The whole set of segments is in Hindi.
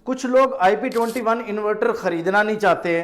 कुछ लोग IP21 इन्वर्टर खरीदना नहीं चाहते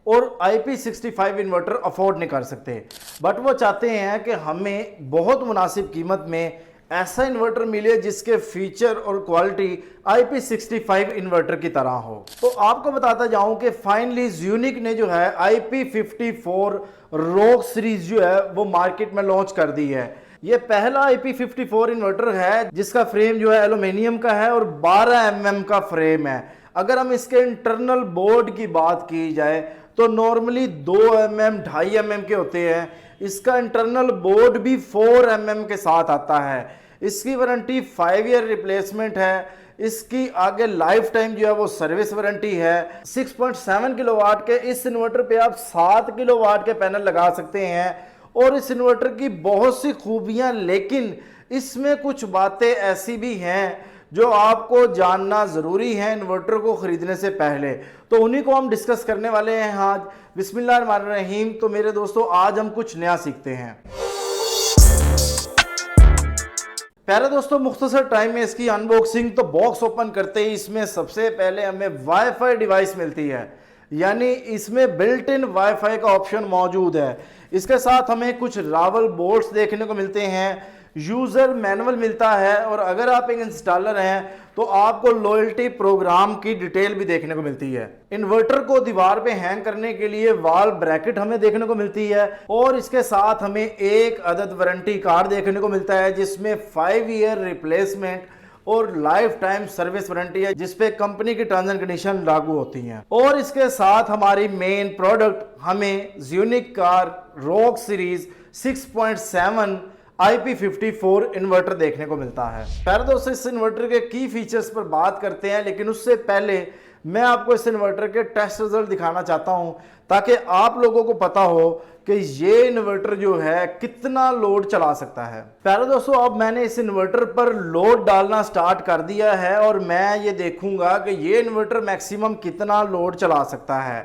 और IP65 इन्वर्टर अफोर्ड नहीं कर सकते, बट वो चाहते हैं कि हमें बहुत मुनासिब कीमत में ऐसा इन्वर्टर मिले जिसके फीचर और क्वालिटी IP65 इन्वर्टर की तरह हो। तो आपको बताता जाऊं कि फाइनली ज़्यूनिक ने जो है IP54 रॉक सीरीज जो है वो मार्केट में लॉन्च कर दी है। ये पहला IP54 इन्वर्टर है जिसका फ्रेम जो है एल्यूमिनियम का है और 12 mm का फ्रेम है। अगर हम इसके इंटरनल बोर्ड की बात की जाए तो नॉर्मली 2 mm 2.5 mm के होते हैं, इसका इंटरनल बोर्ड भी 4 mm के साथ आता है। इसकी वारंटी 5 ईयर रिप्लेसमेंट है। इसकी आगे लाइफ टाइम जो है वो सर्विस वारंटी है। 6.7 किलोवाट के इस इन्वर्टर पे आप 7 किलोवाट के पैनल लगा सकते हैं और इस इन्वर्टर की बहुत सी खूबियां, लेकिन इसमें कुछ बातें ऐसी भी हैं जो आपको जानना ज़रूरी है इन्वर्टर को ख़रीदने से पहले। तो उन्हीं को हम डिस्कस करने वाले हैं आज। बिस्मिल्लाहिर्रहमानिर्रहीम। तो मेरे दोस्तों, आज हम कुछ नया सीखते हैं। प्यारे दोस्तों, मुख्तसर टाइम में इसकी अनबॉक्सिंग। तो बॉक्स ओपन करते ही इसमें सबसे पहले हमें वाईफाई डिवाइस मिलती है, यानी इसमें बिल्ट इन वाईफाई का ऑप्शन मौजूद है। इसके साथ हमें कुछ रावल बोर्ड्स देखने को मिलते हैं, यूज़र मैनुअल मिलता है और अगर आप एक इंस्टॉलर हैं तो आपको लॉयल्टी प्रोग्राम की डिटेल भी देखने को मिलती है। इन्वर्टर को दीवार पे हैंग करने के लिए वॉल ब्रैकेट हमें देखने को मिलती है और इसके साथ हमें एक अदद वारंटी कार्ड देखने को मिलता है जिसमें 5 ईयर रिप्लेसमेंट और लाइफ टाइम सर्विस वारंटी है, जिसपे कंपनी की टर्म्स एंड कंडीशन लागू होती हैं। और इसके साथ हमारी मेन प्रोडक्ट हमें ज़्यूनिक car rock series 6.7 IP54 inverter देखने को मिलता है। पहले दोस्तों, इस इन्वर्टर के की फीचर्स पर बात करते हैं, लेकिन उससे पहले मैं आपको इस इन्वर्टर के टेस्ट रिजल्ट दिखाना चाहता हूं ताकि आप लोगों को पता हो कि ये इन्वर्टर जो है कितना लोड चला सकता है। पहले दोस्तों, अब मैंने इस इन्वर्टर पर लोड डालना स्टार्ट कर दिया है और मैं ये देखूंगा कि ये इन्वर्टर मैक्सिमम कितना लोड चला सकता है।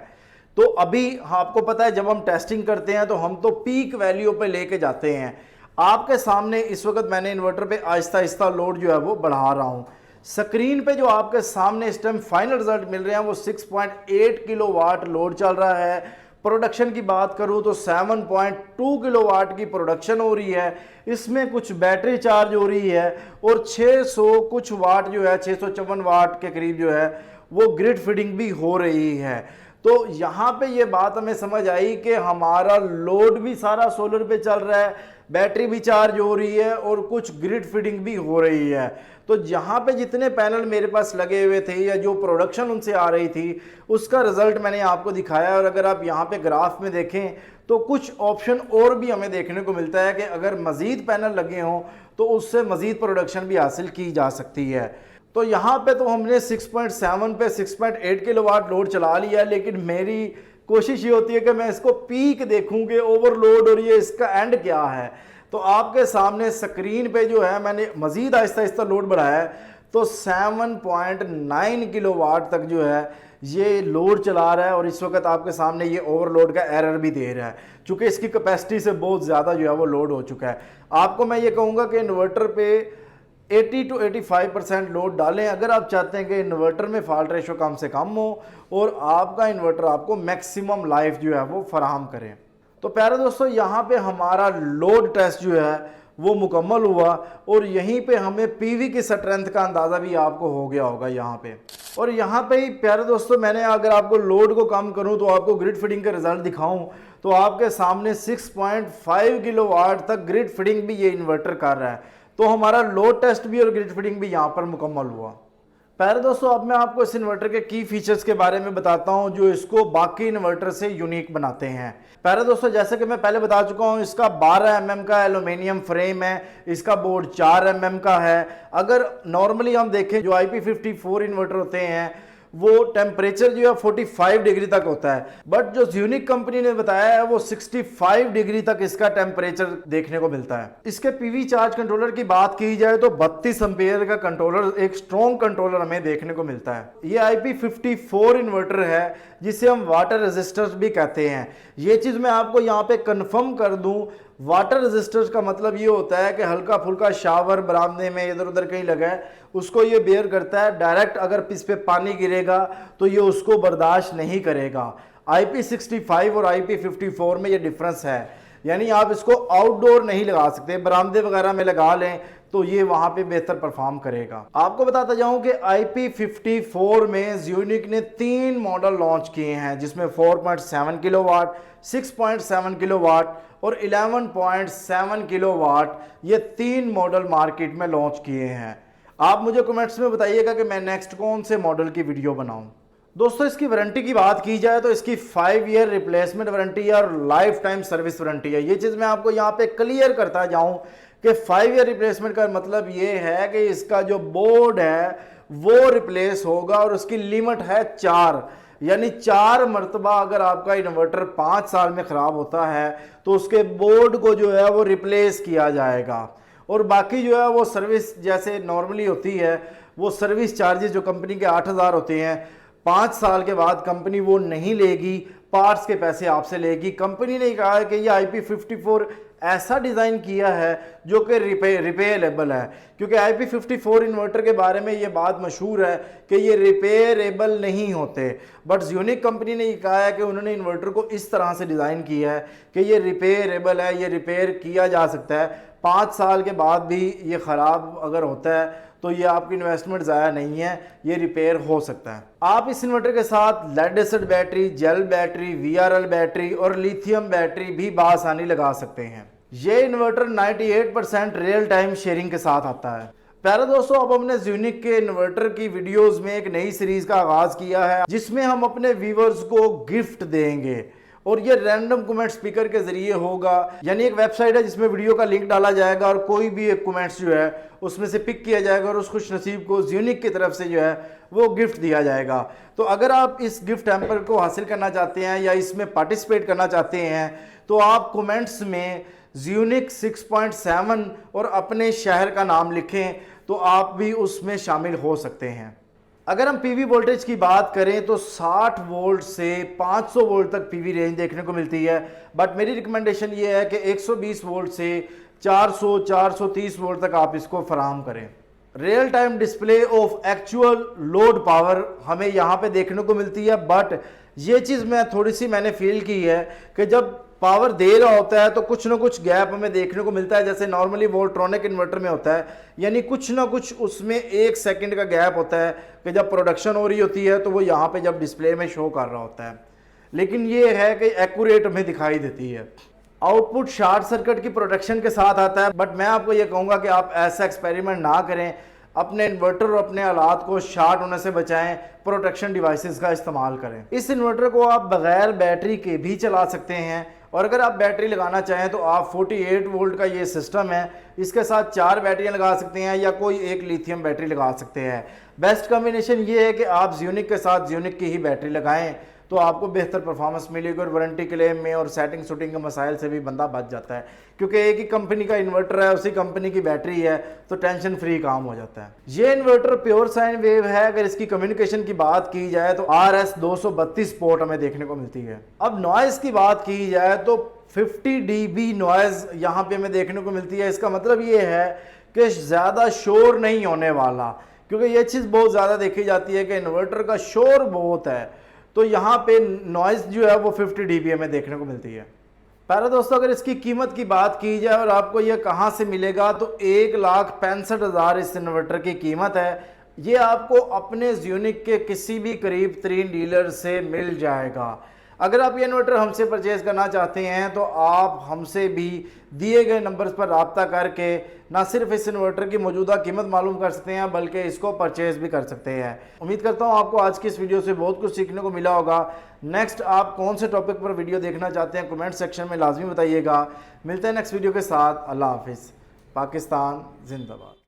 तो अभी आपको पता है, जब हम टेस्टिंग करते हैं तो हम तो पीक वैल्यू पे लेके जाते हैं। आपके सामने इस वक्त मैंने इन्वर्टर पे आहिस्ता आहिस्ता लोड जो है वो बढ़ा रहा हूँ। स्क्रीन पे जो आपके सामने इस टाइम फाइनल रिजल्ट मिल रहे हैं वो 6.8 किलोवाट लोड चल रहा है। प्रोडक्शन की बात करूं तो 7.2 किलोवाट की प्रोडक्शन हो रही है। इसमें कुछ बैटरी चार्ज हो रही है और 600 कुछ वाट जो है, 654 वाट के करीब जो है वो ग्रिड फीडिंग भी हो रही है। तो यहाँ पे ये बात हमें समझ आई कि हमारा लोड भी सारा सोलर पे चल रहा है, बैटरी भी चार्ज हो रही है और कुछ ग्रिड फीडिंग भी हो रही है। तो यहाँ पे जितने पैनल मेरे पास लगे हुए थे या जो प्रोडक्शन उनसे आ रही थी उसका रिजल्ट मैंने आपको दिखाया। और अगर आप यहाँ पे ग्राफ में देखें तो कुछ ऑप्शन और भी हमें देखने को मिलता है कि अगर मज़ीद पैनल लगे हों तो उससे मज़ीद प्रोडक्शन भी हासिल की जा सकती है। तो यहाँ पे तो हमने 6.7 पे 6.8 किलोवाट लोड चला लिया, लेकिन मेरी कोशिश ये होती है कि मैं इसको पीक देखूं कि ओवरलोड और ये इसका एंड क्या है। तो आपके सामने स्क्रीन पे जो है मैंने मज़ीद आहिस्ता आहिस्ता लोड बढ़ाया है तो 7.9 किलोवाट तक जो है ये लोड चला रहा है और इस वक्त आपके सामने ये ओवरलोड का एरर भी दे रहा है, चूँकि इसकी कैपेसिटी से बहुत ज़्यादा जो है वो लोड हो चुका है। आपको मैं ये कहूँगा कि इन्वर्टर पे 80 to 85% लोड डालें अगर आप चाहते हैं कि इन्वर्टर में फॉल्ट रेशो कम से कम हो और आपका इन्वर्टर आपको मैक्सिमम लाइफ जो है वो फराहम करें। तो प्यारे दोस्तों, यहाँ पे हमारा लोड टेस्ट जो है वो मुकम्मल हुआ और यहीं पे हमें पीवी की स्ट्रेंथ का अंदाज़ा भी आपको हो गया होगा यहाँ पे। और यहाँ पे ही प्यारे दोस्तों, मैंने अगर आपको लोड को कम करूँ तो आपको ग्रिड फीडिंग का रिजल्ट दिखाऊँ तो आपके सामने 6.5 किलोवाट तक ग्रिड फीडिंग भी ये इन्वर्टर कर रहा है। तो हमारा लोड टेस्ट भी और ग्रिड फीडिंग भी यहाँ पर मुकम्मल हुआ। प्यारे दोस्तों, अब मैं आपको इस इन्वर्टर के की फीचर्स के बारे में बताता हूँ जो इसको बाकी इन्वर्टर से यूनिक बनाते हैं। प्यारे दोस्तों, जैसे कि मैं पहले बता चुका हूँ, इसका 12 mm का एल्यूमिनियम फ्रेम है, इसका बोर्ड 4 mm का है। अगर नॉर्मली हम देखें जो IP54 इन्वर्टर होते हैं वो टेम्परेचर जो है 45 डिग्री तक होता है, बट जो ज़्यूनिक कंपनी ने बताया है वो 65 डिग्री तक इसका टेम्परेचर देखने को मिलता है। इसके पीवी चार्ज कंट्रोलर की बात की जाए तो 32 एम्पेयर का कंट्रोलर, एक स्ट्रॉन्ग कंट्रोलर हमें देखने को मिलता है। ये IP54 इन्वर्टर है जिसे हम वाटर रेजिस्टर भी कहते हैं। ये चीज़ मैं आपको यहाँ पे कंफर्म कर दूं, वाटर रेजिस्टर का मतलब ये होता है कि हल्का फुल्का शावर बरामदे में इधर उधर कहीं लगा है उसको ये बेयर करता है। डायरेक्ट अगर इस पे पानी गिरेगा तो ये उसको बर्दाश्त नहीं करेगा। IP65 और IP54 में ये डिफरेंस है, यानी आप इसको आउटडोर नहीं लगा सकते, बरामदे वगैरह में लगा लें तो ये वहां पे बेहतर परफॉर्म करेगा। आपको बताता जाऊं कि IP54 में ज़्यूनिक ने 3 मॉडल लॉन्च किए हैं, जिसमें 4.7 किलोवाट, 6.7 किलोवाट और 11.7 किलोवाट, ये 3 मॉडल मार्केट में लॉन्च किए हैं। आप मुझे कमेंट्स में बताइएगा कि मैं नेक्स्ट कौन से मॉडल की वीडियो बनाऊं। दोस्तों इसकी वारंटी की बात की जाए तो इसकी 5 ईयर रिप्लेसमेंट वारंटी और लाइफ टाइम सर्विस वारंटी है। ये चीज़ मैं आपको यहाँ पे क्लियर करता जाऊं कि 5 ईयर रिप्लेसमेंट का मतलब ये है कि इसका जो बोर्ड है वो रिप्लेस होगा और उसकी लिमिट है 4, यानी 4 मरतबा अगर आपका इन्वर्टर 5 साल में ख़राब होता है तो उसके बोर्ड को जो है वो रिप्लेस किया जाएगा। और बाकी जो है वो सर्विस जैसे नॉर्मली होती है, वो सर्विस चार्जेस जो कंपनी के 8,000 होते हैं, 5 साल के बाद कंपनी वो नहीं लेगी, पार्ट्स के पैसे आपसे लेगी। कंपनी ने कहा है कि ये IP54 ऐसा डिज़ाइन किया है जो कि रिपेयरेबल है, क्योंकि IP54 इन्वर्टर के बारे में ये बात मशहूर है कि ये रिपेयरेबल नहीं होते। बट ज़्यूनिक कंपनी ने ये कहा है कि उन्होंने इन्वर्टर को इस तरह से डिज़ाइन किया है कि ये रिपेयरेबल है, ये रिपेयर किया जा सकता है। 5 साल के बाद भी ये ख़राब अगर होता है तो ये आपकी इन्वेस्टमेंट ज़ाया नहीं है, ये रिपेयर हो सकता है। आप इस इन्वर्टर के साथ lead acid battery, gel battery, VRL battery और लिथियम बैटरी भी बासानी लगा सकते हैं। ये इन्वर्टर 98% रियल टाइम शेयरिंग के साथ आता है। प्यारे दोस्तों, अब हमने ज़्यूनिक के इन्वर्टर की वीडियोस में एक नई सीरीज़ का आगाज़ किया है, जिसमें हम अपने व्यूवर्स को गिफ्ट देंगे और ये रैंडम कमेंट स्पीकर के जरिए होगा। यानी एक वेबसाइट है जिसमें वीडियो का लिंक डाला जाएगा और कोई भी एक कमेंट्स जो है उसमें से पिक किया जाएगा और उस खुश नसीब को ज़्यूनिक की तरफ से जो है वो गिफ्ट दिया जाएगा। तो अगर आप इस गिफ्ट हैम्पर को हासिल करना चाहते हैं या इसमें पार्टिसिपेट करना चाहते हैं तो आप कमेंट्स में ज़्यूनिक 6.7 और अपने शहर का नाम लिखें तो आप भी उसमें शामिल हो सकते हैं। अगर हम पीवी वोल्टेज की बात करें तो 60 वोल्ट से 500 वोल्ट तक पीवी रेंज देखने को मिलती है, बट मेरी रिकमेंडेशन ये है कि 120 वोल्ट से 400-430 वोल्ट तक आप इसको फराहम करें। Real time display of actual load power हमें यहाँ पे देखने को मिलती है, बट ये चीज़ मैंने फील की है कि जब पावर दे रहा होता है तो कुछ ना कुछ गैप हमें देखने को मिलता है, जैसे नॉर्मली वोल्ट्रॉनिक इन्वर्टर में होता है, यानी कुछ ना कुछ उसमें 1 सेकंड का गैप होता है कि जब प्रोडक्शन हो रही होती है तो वो यहाँ पे जब डिस्प्ले में शो कर रहा होता है। लेकिन ये है कि एक्यूरेट हमें दिखाई देती है। आउटपुट शॉर्ट सर्किट की प्रोटेक्शन के साथ आता है, बट मैं आपको ये कहूँगा कि आप ऐसा एक्सपेरिमेंट ना करें, अपने इन्वर्टर और अपने आलात को शॉर्ट होने से बचाएं, प्रोटेक्शन डिवाइसेस का इस्तेमाल करें। इस इन्वर्टर को आप बगैर बैटरी के भी चला सकते हैं, और अगर आप बैटरी लगाना चाहें तो आप 48 वोल्ट का ये सिस्टम है, इसके साथ 4 बैटरियां लगा सकते हैं या कोई एक लिथियम बैटरी लगा सकते हैं। बेस्ट कॉम्बिनेशन ये है कि आप ज़्यूनिक के साथ ज़्यूनिक की ही बैटरी लगाएं तो आपको बेहतर परफॉर्मेंस मिलेगी और वारंटी क्लेम में और सेटिंग शूटिंग के मसाइल से भी बंदा बच जाता है, क्योंकि एक ही कंपनी का इन्वर्टर है, उसी कंपनी की बैटरी है, तो टेंशन फ्री काम हो जाता है। ये इन्वर्टर प्योर साइन वेव है। अगर इसकी कम्युनिकेशन की बात की जाए तो RS-232 पोर्ट हमें देखने को मिलती है। अब नॉइज़ की बात की जाए तो 50 dB नॉइज़ यहाँ पे हमें देखने को मिलती है। इसका मतलब ये है कि ज़्यादा शोर नहीं होने वाला, क्योंकि ये चीज़ बहुत ज़्यादा देखी जाती है कि इन्वर्टर का शोर बहुत है, तो यहाँ पे नॉइज़ जो है वो 50 dB हमें देखने को मिलती है। प्यारे दोस्तों, अगर इसकी कीमत की बात की जाए और आपको ये कहाँ से मिलेगा तो 1,65,000 इस इन्वर्टर की कीमत है। ये आपको अपने ज़्यूनिक के किसी भी करीब तरीन डीलर से मिल जाएगा। अगर आप ये इन्वर्टर हमसे परचेज़ करना चाहते हैं तो आप हमसे भी दिए गए नंबर्स पर रब्ता करके ना सिर्फ इस इन्वर्टर की मौजूदा कीमत मालूम कर सकते हैं बल्कि इसको परचेज़ भी कर सकते हैं। उम्मीद करता हूँ आपको आज की इस वीडियो से बहुत कुछ सीखने को मिला होगा। नेक्स्ट आप कौन से टॉपिक पर वीडियो देखना चाहते हैं कमेंट सेक्शन में लाजमी बताइएगा। मिलते हैं नेक्स्ट वीडियो के साथ। अल्लाह हाफिज़। पाकिस्तान जिंदाबाद।